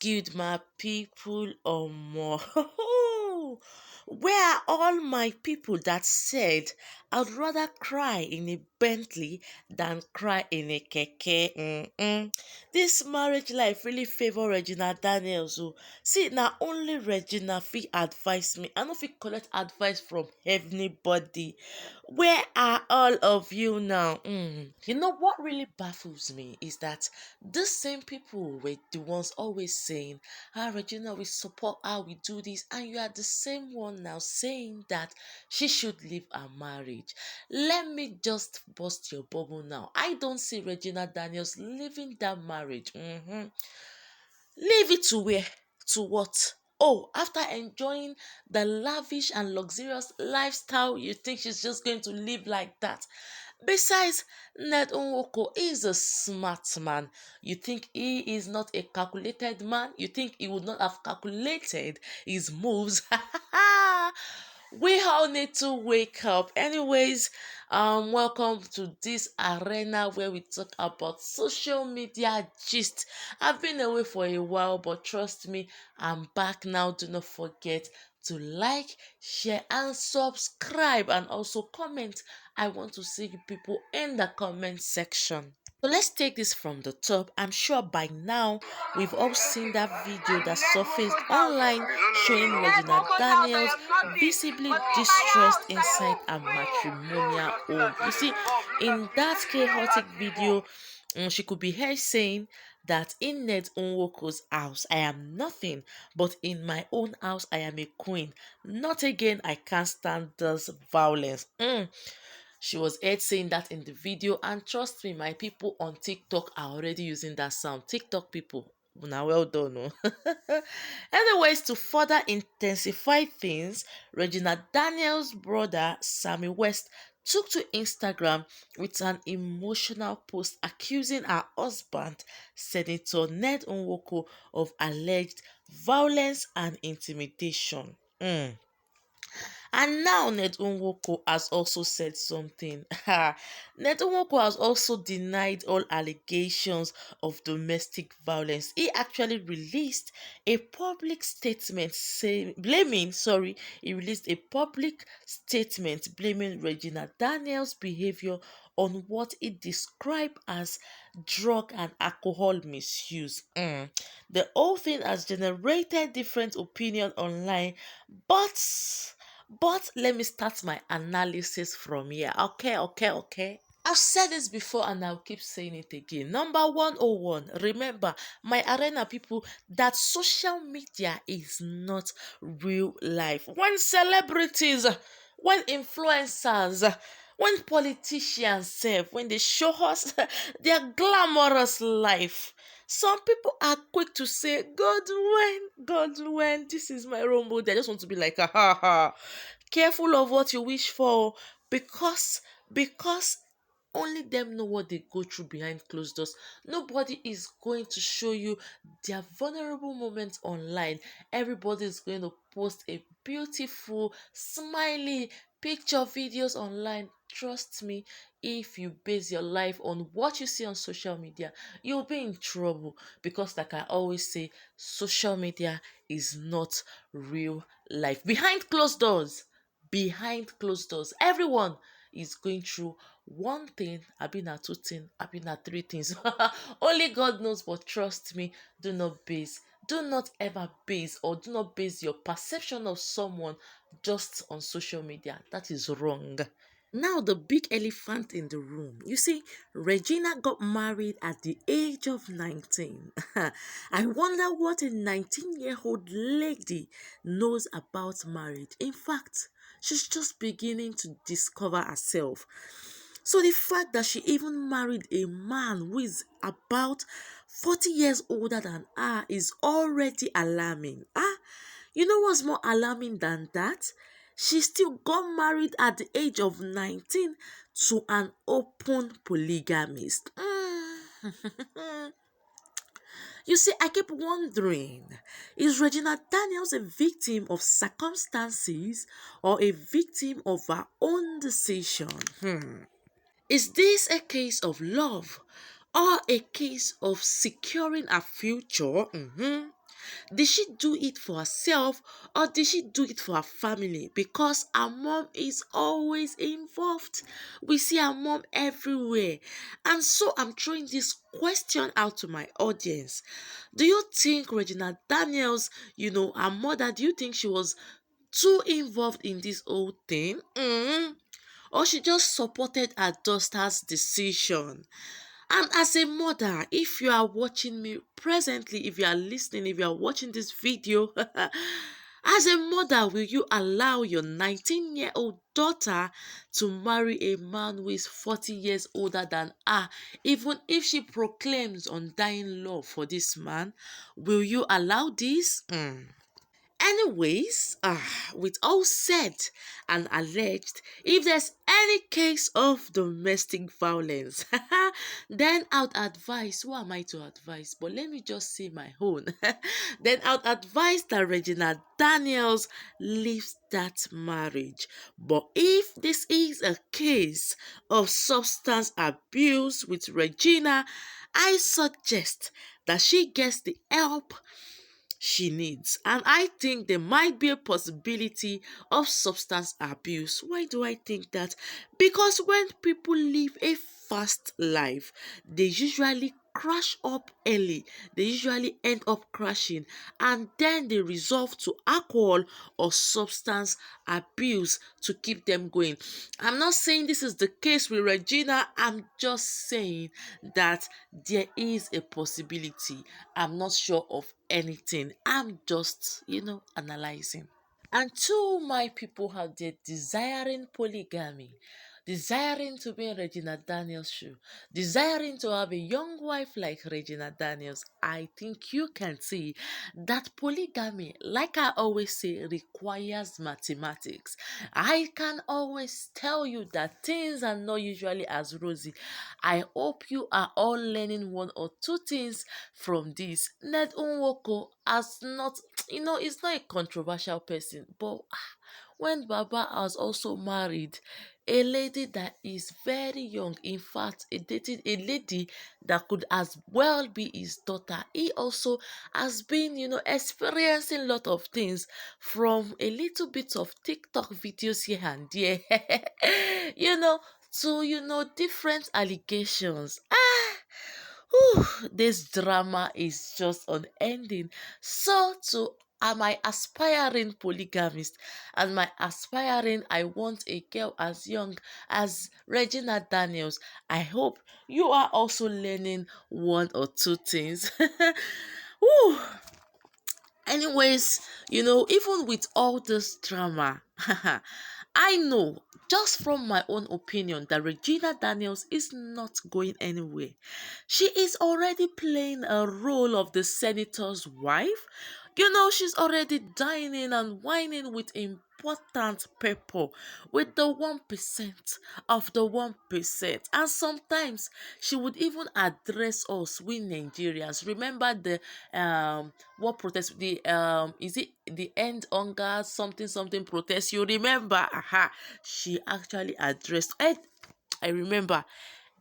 good, my people, or more? Where are all my people that said I'd rather cry in a Bentley than cry in a keke? This marriage life really favor Regina Daniels. Oh. See, now only Regina fit advise me. I no fit collect advice from anybody. Where are all of you now? You know what really baffles me is that these same people were the ones always saying, Regina, we support how we do this, and you are the same one now saying that she should leave her marriage. Let me just bust your bubble now. I don't see Regina Daniels leaving that marriage. Leave it to where? To what? Oh, after enjoying the lavish and luxurious lifestyle, you think she's just going to live like that? Besides, Ned Nwoko is a smart man. You think he is not a calculated man? You think he would not have calculated his moves? We all need to wake up. Anyways, welcome to this arena where we talk about social media gist. I've been away for a while, but trust me, I'm back now. Do not forget to like, share, and subscribe, and also comment. I want to see you people in the comment section. So let's take this from the top. I'm sure by now we've all seen that video that surfaced online showing Regina Daniels visibly distressed inside a matrimonial home. You see, in that chaotic video, she could be heard saying that in Ned Nwoko's house, I am nothing, but in my own house, I am a queen. Not again, I can't stand this violence. She was heard saying that in the video, and trust me, my people on TikTok are already using that sound. TikTok people, now well done. Oh. Anyways, to further intensify things, Regina Daniels' brother Sammy West took to Instagram with an emotional post accusing her husband, Senator Ned Nwoko, of alleged violence and intimidation. And now Ned Nwoko has also said something. Ned Nwoko has also denied all allegations of domestic violence. He actually released a public statement saying he released a public statement blaming Regina Daniels' behavior on what he described as drug and alcohol misuse. The whole thing has generated different opinion online, but let me start my analysis from here. Okay. I've said this before and I'll keep saying it again. Number 101, remember, my arena people, that social media is not real life. When celebrities, when influencers, when politicians serve, when they show us their glamorous life, some people are quick to say, God, when, this is my role model. I just want to be like, ha. Careful of what you wish for, because only them know what they go through behind closed doors. Nobody is going to show you their vulnerable moments online. Everybody is going to post a beautiful, smiley picture videos online. Trust me, if you base your life on what you see on social media, you'll be in trouble because, like I always say, social media is not real life. Behind closed doors, everyone is going through one thing, I've been at two things, I've been at three things. Only God knows, but trust me, do not ever base or do not base your perception of someone just on social media. That is wrong. Now, the big elephant in the room. You see, Regina got married at the age of 19. I wonder what a 19-year-old lady knows about marriage. In fact, she's just beginning to discover herself. So the fact that she even married a man who is about 40 years older than her is already alarming. You know what's more alarming than that? She still got married at the age of 19 to an open polygamist. You see, I keep wondering, is Regina Daniels a victim of circumstances or a victim of her own decision? Is this a case of love or a case of securing a future? Did she do it for herself or did she do it for her family? Because her mom is always involved. We see her mom everywhere. And so I'm throwing this question out to my audience. Do you think Regina Daniels, her mother, do you think she was too involved in this whole thing? Or she just supported her daughter's decision? And as a mother, if you are watching me presently, if you are listening, if you are watching this video, as a mother, will you allow your 19-year-old daughter to marry a man who is 40 years older than her, even if she proclaims undying love for this man? Will you allow this? Anyways, with all said and alleged, if there's any case of domestic violence, then I'd advise, who am I to advise? But let me just say my own. Then I'd advise that Regina Daniels leaves that marriage. But if this is a case of substance abuse with Regina, I suggest that she gets the help she needs. And I think there might be a possibility of substance abuse. Why do I think that? Because when people live a fast life, they usually crash up early. They usually end up crashing and then they resort to alcohol or substance abuse to keep them going. I'm not saying this is the case with Regina. I'm just saying that there is a possibility. I'm not sure of anything. I'm just, analyzing. And to my people out there desiring polygamy, desiring to be in Regina Daniels' shoe, desiring to have a young wife like Regina Daniels, I think you can see that polygamy, like I always say, requires mathematics. I can always tell you that things are not usually as rosy. I hope you are all learning one or two things from this. Bed Nwoko has not, it's not a controversial person, but when Baba has also married a lady that is very young, in fact, dated a lady that could as well be his daughter. He also has been, experiencing a lot of things from a little bit of TikTok videos here and there, to, different allegations. This drama is just unending. So to my aspiring polygamist and my aspiring I want a girl as young as Regina Daniels, I hope you are also learning one or two things. Woo! Anyways, even with all this drama, I know just from my own opinion that Regina Daniels is not going anywhere. She is already playing a role of the senator's wife. She's already dining and whining with important people, with the 1% of the 1%. And sometimes she would even address us, we Nigerians. Remember the what protest, the is it the end hunger something something protest? You remember? She actually addressed it. I remember,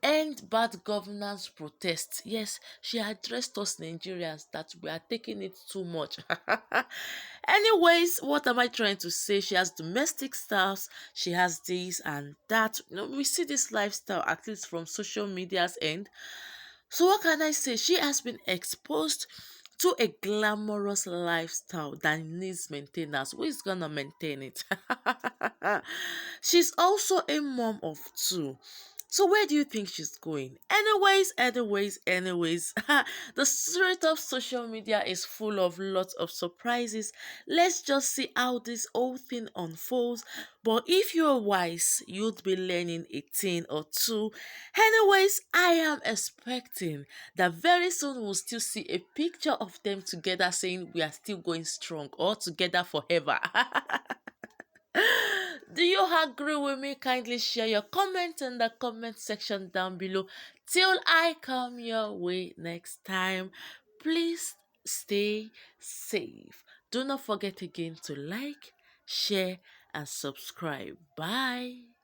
end bad governance protest. Yes, she addressed us Nigerians that we are taking it too much. Anyways, what am I trying to say? She has domestic staffs, she has this and that. We see this lifestyle at least from social media's end. So what can I say? She has been exposed to a glamorous lifestyle that needs maintenance. Who is gonna maintain it? She's also a mom of two. So where do you think she's going? Anyways, the spirit of social media is full of lots of surprises. Let's just see how this whole thing unfolds. But if you're wise, you'd be learning a thing or two. Anyways, I am expecting that very soon we'll still see a picture of them together saying we are still going strong or together forever. Do you agree with me? Kindly share your comment in the comment section down below. Till I come your way next time, please stay safe. Do not forget again to like, share, and subscribe. Bye.